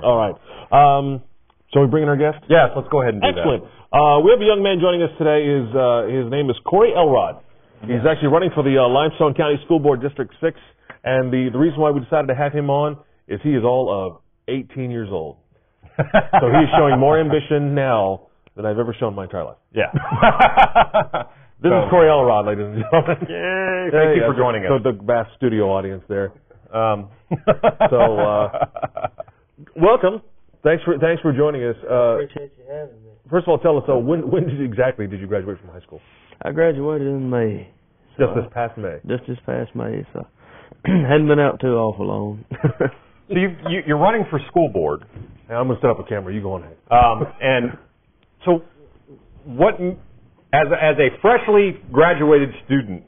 All right. Shall we bring in our guest? Yes, let's go ahead and do Excellent. We have a young man joining us today. His name is Cory Elrod. He's actually running for the Limestone County School Board District 6, and the reason why we decided to have him on is he is all of 18 years old. So he's showing more ambition now than I've ever shown my entire life. Yeah. This is Cory Elrod, ladies and gentlemen. Yay! Thank you for joining us. So the vast studio audience there. Welcome. Thanks for joining us. Appreciate you having me. First of all, tell us, when exactly did you graduate from high school? I graduated in May. Just this past May. Just this past May, so hadn't been out too awful long. So you're running for school board. Hey, I'm gonna set up a camera. You go on ahead. And so, what as a freshly graduated student,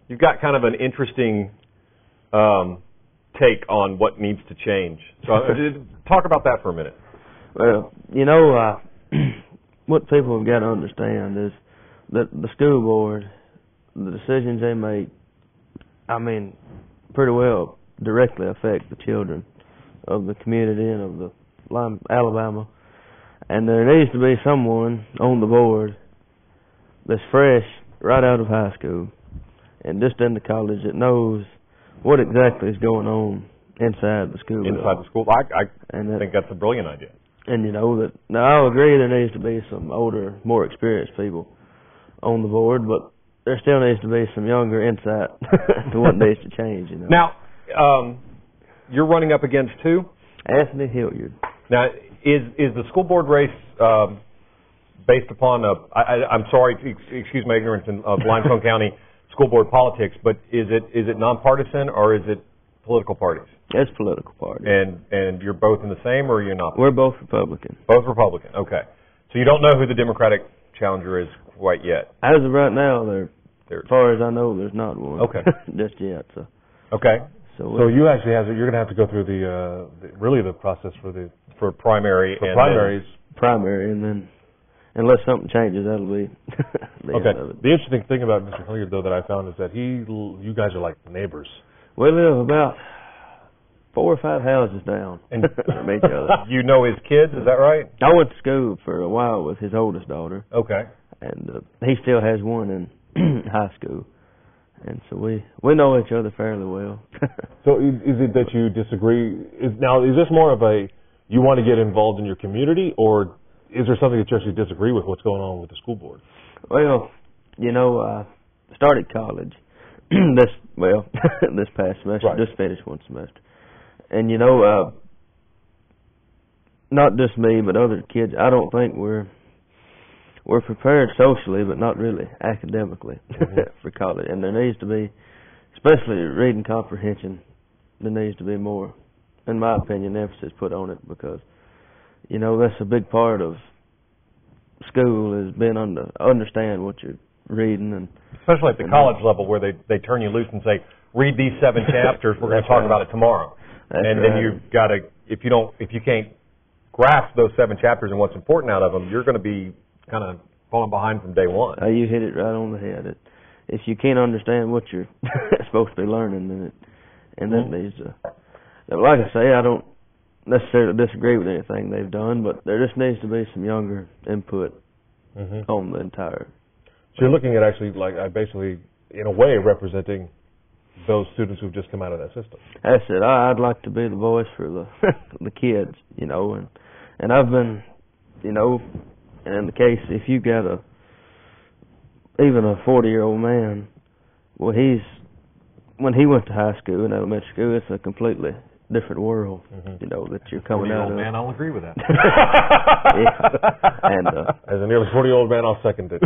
you've got kind of an interesting take on what needs to change. So talk about that for a minute. Well, what people have got to understand is that the school board, the decisions they make, pretty well directly affect the children of the community and of the Alabama. And there needs to be someone on the board that's fresh right out of high school and just into college that knows what exactly is going on inside the school. Inside the school? I think that's a brilliant idea. And I'll agree there needs to be some older, more experienced people on the board, but there still needs to be some younger insight to what needs to change. Now, you're running up against who? Anthony Hilliard. Now, is the school board race based upon I'm sorry, excuse my ignorance of Limestone County school board politics, but is it nonpartisan or is it political parties? It's political parties. And you're both in the same, or you're not? We're both Republican. Both Republican. Okay. So you don't know who the Democratic challenger is quite yet. As of right now, as far as I know, there's not one. Okay. Just yet. So. Okay. So you actually you're going to have to go through the process for primary primary, and then unless something changes, that'll be the okay. end of it. The interesting thing about Mr. Hilliard, though, that I found is that you guys are like neighbors. We live about 4 or 5 houses down from each other. You know his kids, is that right? I went to school for a while with his oldest daughter. Okay. And he still has one in high school. And so we know each other fairly well. So is it that you disagree? Is this more of you want to get involved in your community, or is there something that you actually disagree with what's going on with the school board? Well, I started college this past semester, right. Just finished one semester. And not just me, but other kids, I don't think we're prepared socially, but not really academically for college. And there needs to be, especially reading comprehension, there needs to be more, in my opinion, emphasis put on it, because, that's a big part of school is being understand what you're reading. And especially at the college level, where they turn you loose and say, read these 7 chapters, we're going to talk about it tomorrow. Then you've got to, if you can't grasp those 7 chapters and what's important out of them, you're going to be kind of falling behind from day one. You hit it right on the head. If you can't understand what you're supposed to be learning, then that needs to. Like I say, I don't necessarily disagree with anything they've done, but there just needs to be some younger input on the entire. So you're looking at actually, basically, in a way, representing those students who've just come out of that system. That's it. I'd like to be the voice for the kids, and I've been, and in the case, if you got even a 40-year-old man, well, when he went to high school and elementary school, it's a completely different world, that you're coming out of. 40-year-old man, I'll agree with that. Yeah. And as a nearly 40-year-old man, I'll second it.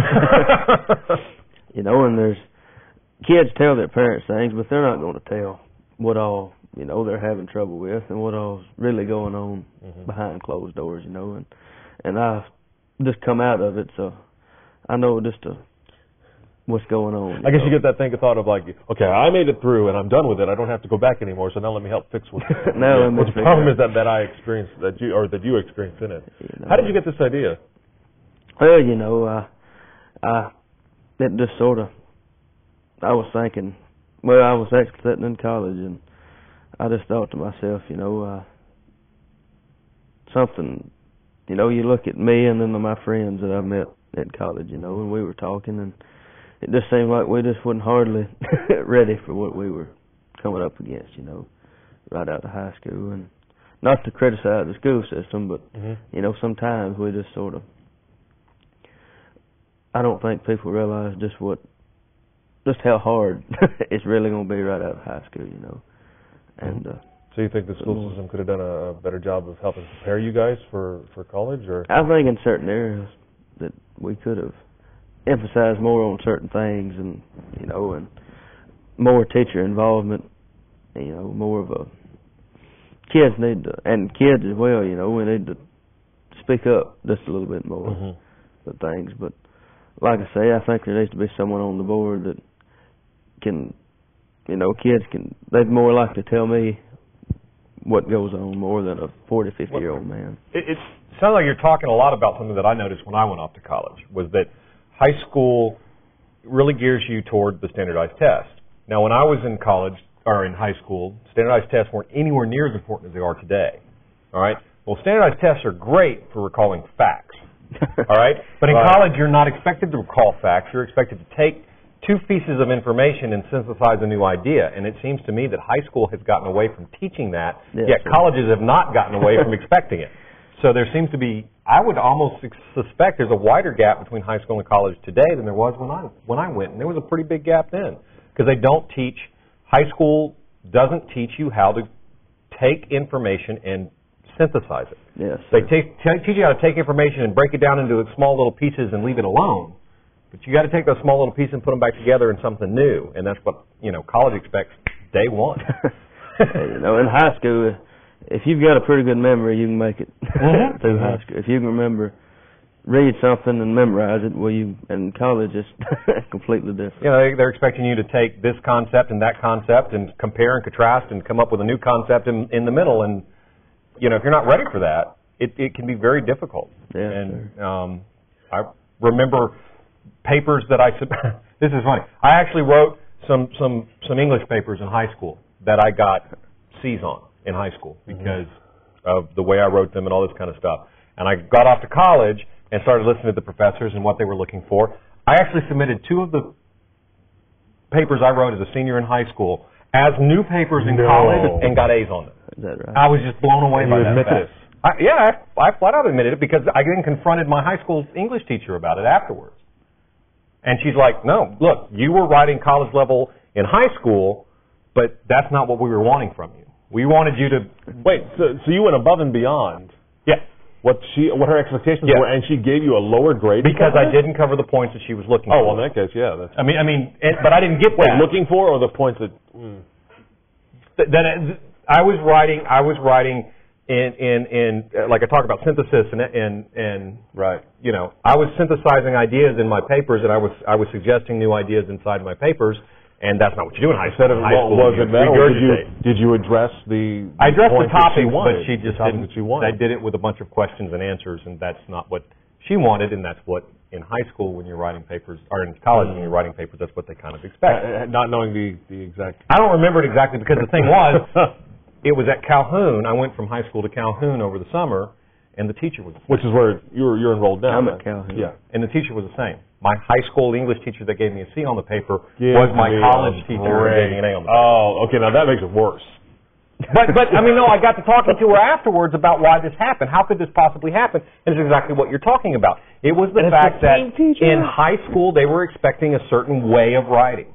And there's kids tell their parents things, but they're not going to tell what all they're having trouble with and what all's really going on behind closed doors. And I've just come out of it, so I know what's going on. I guess you get that thought of okay, I made it through and I'm done with it. I don't have to go back anymore. So now let me help fix what the problem is that I experienced that you experienced in it. How did you get this idea? Well, it just sort of. I was thinking. Well, I was actually sitting in college, and I just thought to myself, something, you know, you look at me and then my friends that I met at college, you know, and we were talking, and it just seemed like we just wasn't hardly ready for what we were coming up against, you know, right out of high school. And not to criticize the school system, but, you know, sometimes we just sort of, I don't think people realize just how hard it's really going to be right out of high school, you know. And so you think the school system could have done a better job of helping prepare you guys for college, or? I think in certain areas that we could have emphasized more on certain things, and you know, and more teacher involvement. You know, more of a kids need to, and kids as well. You know, we need to speak up just a little bit more for things. But like I say, I think there needs to be someone on the board that can, you know, kids can. They'd more likely tell me what goes on more than a 40, 50-year-old man. It sounds like you're talking a lot about something that I noticed when I went off to college, was that high school really gears you toward the standardized test. Now, when I was in college, or in high school, standardized tests weren't anywhere near as important as they are today. All right? Well, standardized tests are great for recalling facts. All right? But in college, you're not expected to recall facts. You're expected to take two pieces of information and synthesize a new idea. And it seems to me that high school has gotten away from teaching that, yet colleges have not gotten away from expecting it. So there seems to be, I would almost suspect there's a wider gap between high school and college today than there was when I went. And there was a pretty big gap then. Because they don't teach, high school doesn't teach you how to take information and synthesize it. Yes. They teach you how to take information and break it down into small little pieces and leave it alone. But you got to take those small little pieces and put them back together in something new. And that's what, you know, college expects day one. You know, in high school, if you've got a pretty good memory, you can make it through high school. If you can read something and memorize it, well, in college it's completely different. You know, they're expecting you to take this concept and that concept and compare and contrast and come up with a new concept in the middle. And, you know, if you're not ready for that, it can be very difficult. Yeah, and I remember papers that this is funny. I actually wrote some English papers in high school that I got C's on in high school because of the way I wrote them and all this kind of stuff. And I got off to college and started listening to the professors and what they were looking for. I actually submitted 2 of the papers I wrote as a senior in high school as new papers in college and got A's on them. Is that right? I was just blown away by that fact. I flat out admitted it because I then confronted my high school English teacher about it afterwards. And she's like, no, look, you were writing college level in high school, but that's not what we were wanting from you. We wanted you to... Wait, so you went above and beyond Yes. what her expectations were, and she gave you a lower grade? Because I didn't cover the points that she was looking for. Oh, well, in that case, yeah. That's... but I didn't get that. Looking for, or the points that... I was writing in like I talk about synthesis and right. You know, I was synthesizing ideas in my papers, and I was suggesting new ideas inside my papers, and that's not what you do in high school. Was it better, or did you address the I addressed the topic, but she just didn't. I did it with a bunch of questions and answers, and that's not what she wanted, and that's what in high school when you're writing papers, or in college when you're writing papers, that's what they kind of expect. Not knowing the exact... I don't remember it exactly because the thing was, it was at Calhoun. I went from high school to Calhoun over the summer, and the teacher was the same. Which is where you're enrolled now. I'm at Calhoun. Yeah. And the teacher was the same. My high school English teacher that gave me a C on the paper was my college teacher who gave me an A on the paper. Oh, okay, now that makes it worse. But I mean, no, I got to talking to her afterwards about why this happened. How could this possibly happen? And it's exactly what you're talking about. It was the fact that in high school they were expecting a certain way of writing.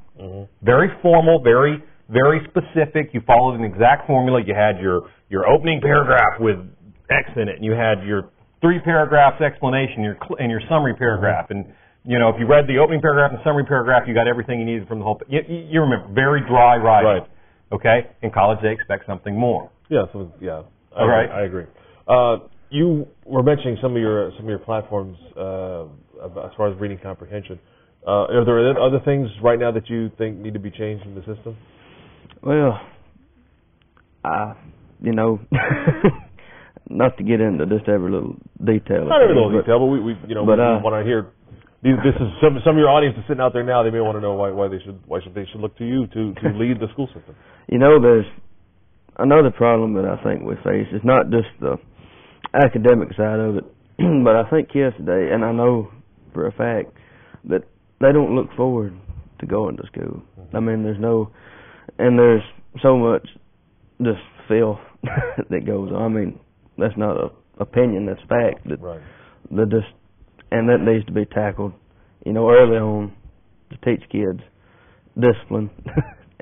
Very formal, very, very specific. You followed an exact formula. You had your opening paragraph with X in it, and you had your 3 paragraphs explanation, and your summary paragraph. And, you know, if you read the opening paragraph and summary paragraph, you got everything you needed from the whole thing. You remember, very dry writing. Right. Okay? In college, they expect something more. Yeah, I agree. You were mentioning some of your platforms as far as reading comprehension. Are there other things right now that you think need to be changed in the system? Well, you know, not to get into just every little detail. Not every little detail, but we want to hear. This is some of your audience is sitting out there now. They may want to know why they should look to you to lead the school system. You know, there's another problem that I think we face. It's not just the academic side of it. But I think kids today, and I know for a fact that they don't look forward to going to school. I mean, there's so much just filth that goes on. I mean, that's not an opinion, that's fact. And that needs to be tackled, early on to teach kids discipline.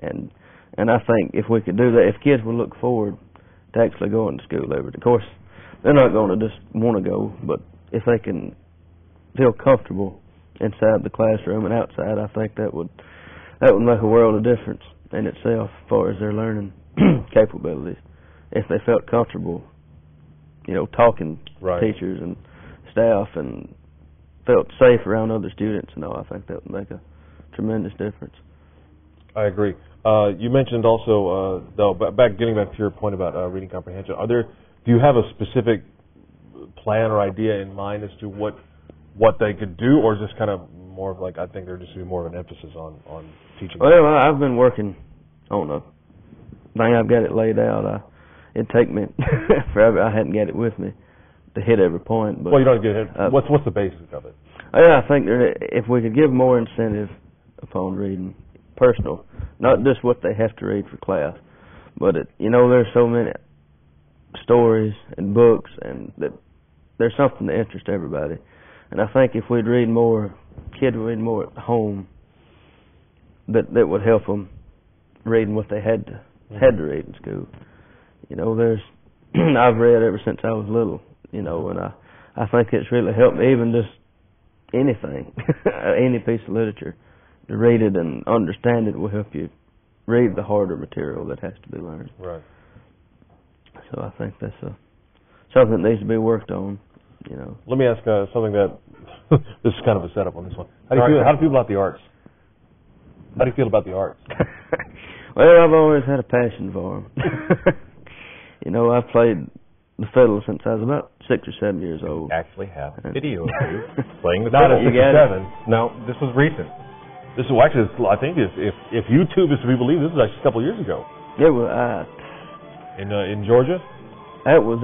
and I think if we could do that, if kids would look forward to actually going to school every day. Of course, they're not going to just want to go, but if they can feel comfortable inside the classroom and outside, I think that would make a world of difference in itself as far as their learning capabilities. If they felt comfortable, talking to teachers and staff and felt safe around other students, I think that would make a tremendous difference. I agree. You mentioned also, getting back to your point about reading comprehension, do you have a specific plan or idea in mind as to what they could do, or is this kind of more of like, I think there just be more of an emphasis on teaching? Well, I've been working on a thing. I've got it laid out. It'd take me forever. I hadn't got it with me to hit every point. But, well, you don't get it. What's the basis of it? I think if we could give more incentive upon reading, personal, not just what they have to read for class, but there's so many stories and books, and that there's something to interest everybody. And I think if we'd read more, kids would read more at home, that would help them reading what they had to read in school. I've read ever since I was little, and I think it's really helped me, even just anything, any piece of literature. To read it and understand it will help you read the harder material that has to be learned. Right. So I think that's something that needs to be worked on. Let me ask something that this is kind of a setup on this one. How do you feel about the arts? How do you feel about the arts? Well, I've always had a passion for them. I've played the fiddle since I was about 6 or 7 years old. Actually have a video of you playing the fiddle. Not at 6 or 7. No, this was recent. This is actually, I think, if YouTube is to be believed, this was actually a couple of years ago. It was in Georgia. That was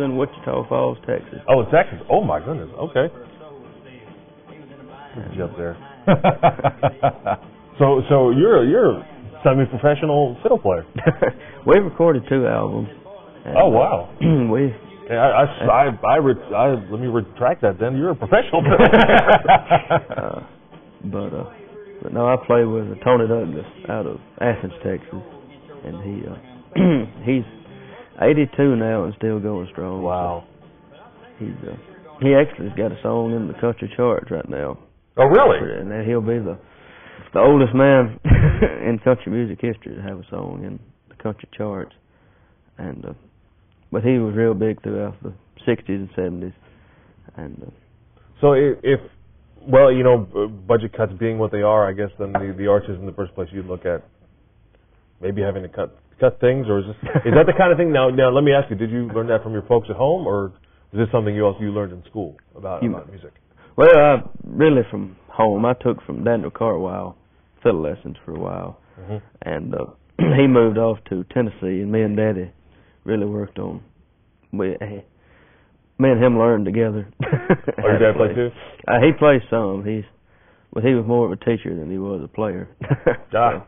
in Wichita Falls, Texas. Oh, in Texas. Oh my goodness. Okay. Good job there. So you're a semi-professional fiddle player. We recorded 2 albums. Oh wow. Let me retract that. Then you're a professional fiddle player. But no, I play with Tony Douglas out of Athens, Texas, and he's 82 now and still going strong. Wow. So he actually has got a song in the country charts right now. Oh really? And he'll be the oldest man in country music history to have a song in the country charts. And but he was real big throughout the 60s and 70s. And so if budget cuts being what they are, I guess then the arts is in the first place you'd look at maybe having to cut things, or is that the kind of thing? Now let me ask you: did you learn that from your folks at home, or is this something you learned in school about music? Well, really from home. I took from Daniel Cartwile fiddle lessons for a while, and he moved off to Tennessee, and me and Daddy really worked on. Me and him learned together. Oh, your dad play too? He plays some. He was more of a teacher than he was a player. Okay. Now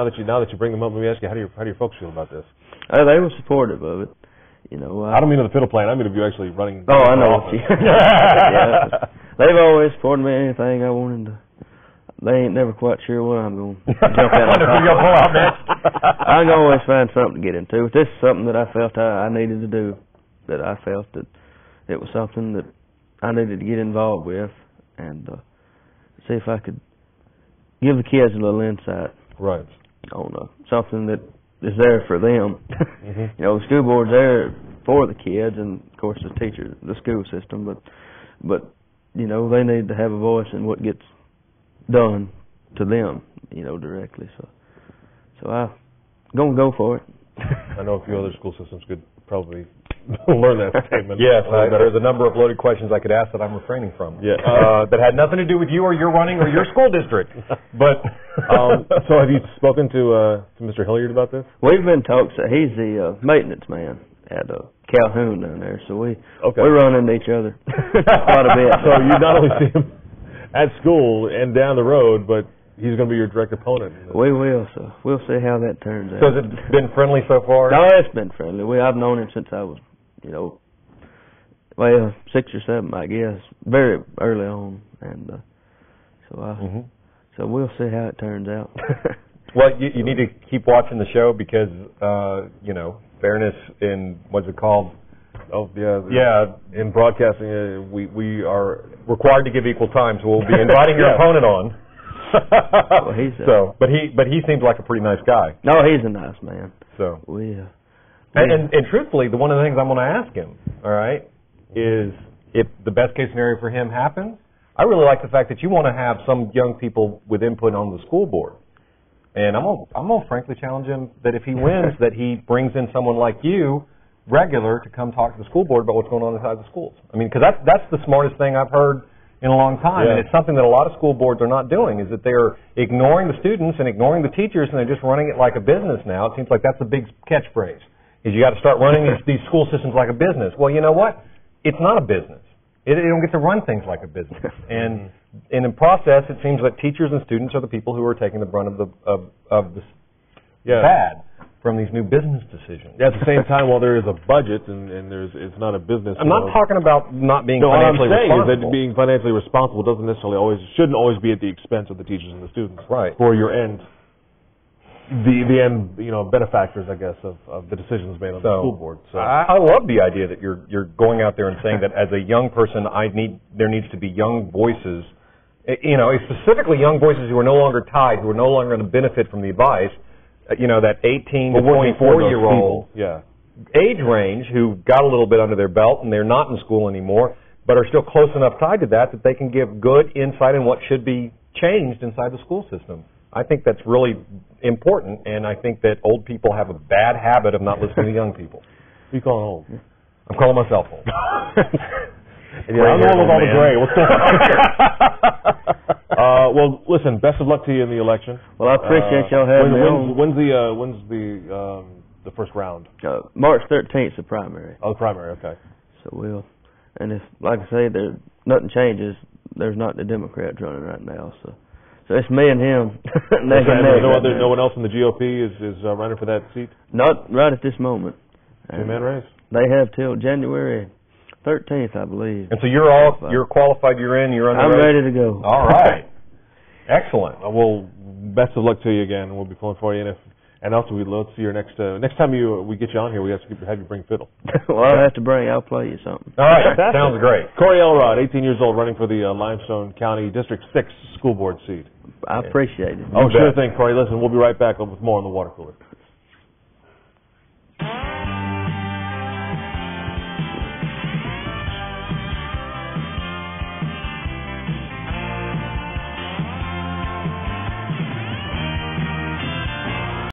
that you bring them up, let me ask you: how do your folks feel about this? They were supportive of it. I don't mean of the fiddle playing. I mean of you actually running. Oh, I know. Yeah, they've always supported me in anything I wanted to. They ain't never quite sure what I'm going to jump out next. I can always find something to get into. If this is something that I felt I needed to do, that I felt that it was something that I needed to get involved with, and see if I could give the kids a little insight. Right. On something that is there for them. The school board's there for the kids, and of course the teachers, the school system, but they need to have a voice in what gets done to them, directly. So I'm gonna go for it. I know a few other school systems could probably learn that statement. Yes, there's a number of loaded questions I could ask that I'm refraining from. Yeah. That had nothing to do with you or your running or your school district. But so have you spoken to Mr. Hilliard about this? We've been talking. So he's the maintenance man at Calhoun down there, so we run into each other quite a bit. So you not only see him at school and down the road, but he's going to be your direct opponent. We will, so we'll see how that turns out. So has it been friendly so far? No, it's been friendly. I've known him since I was, 6 or 7, I guess, very early on, and so we'll see how it turns out. Well, you need to keep watching the show because fairness in what's it called? Oh yeah. In broadcasting, we are required to give equal time, so we'll be inviting your opponent on. Well, but he seems like a pretty nice guy. No, he's a nice man. So and truthfully, one of the things I'm going to ask him, all right, is if the best case scenario for him happens, I really like the fact that you want to have some young people with input on the school board, and I'm gonna frankly challenge him that if he wins, that he brings in someone like you, regular, to come talk to the school board about what's going on inside the schools. I mean, because that's the smartest thing I've heard in a long time, and it's something that a lot of school boards are not doing, is that they're ignoring the students and ignoring the teachers, and they're just running it like a business now. It seems like that's the big catchphrase, is you got to start running these school systems like a business. Well, you know what? It's not a business. They don't get to run things like a business. And in the process, it seems like teachers and students are the people who are taking the brunt of the bad from these new business decisions. Yeah, at the same time, while there is a budget and it's not a business. I'm not talking about not being financially responsible. What I'm saying is that being financially responsible shouldn't always be at the expense of the teachers and the students. Right. For your end, the end, benefactors, I guess, of the decisions made on the school board. So I love the idea that you're going out there and saying that as a young person, there needs to be young voices, specifically young voices who are no longer tied, who are no longer going to benefit from the advice. That 18 to 24-year-old age range who got a little bit under their belt and they're not in school anymore, but are still close enough tied to that they can give good insight in what should be changed inside the school system. I think that's really important, and I think that old people have a bad habit of not listening to young people. Who you calling old? I'm calling myself old. I'm the one with all the gray. What's going on? Well, listen. Best of luck to you in the election. Well, I appreciate y'all having me on. When's the first round? March 13th is the primary. Oh, the primary. Okay. So and if, like I say, nothing changes, there's not the Democrats running right now. So it's me and him. No one else in the GOP is running for that seat. Not right at this moment. Two-man race. They have till January 13th, I believe. And so you're qualified, you're in, you're on the race? I'm ready to go. All right. Excellent. Well, best of luck to you again. We'll be pulling for you. And also, we'd love to see your next time we get you on here, we have you bring fiddle. Well, I'll play you something. All right. Sounds great. Cory Elrod, 18 years old, running for the Limestone County District 6 school board seat. I appreciate it. Oh, sure thing, Cory. Listen, we'll be right back with more on the water cooler.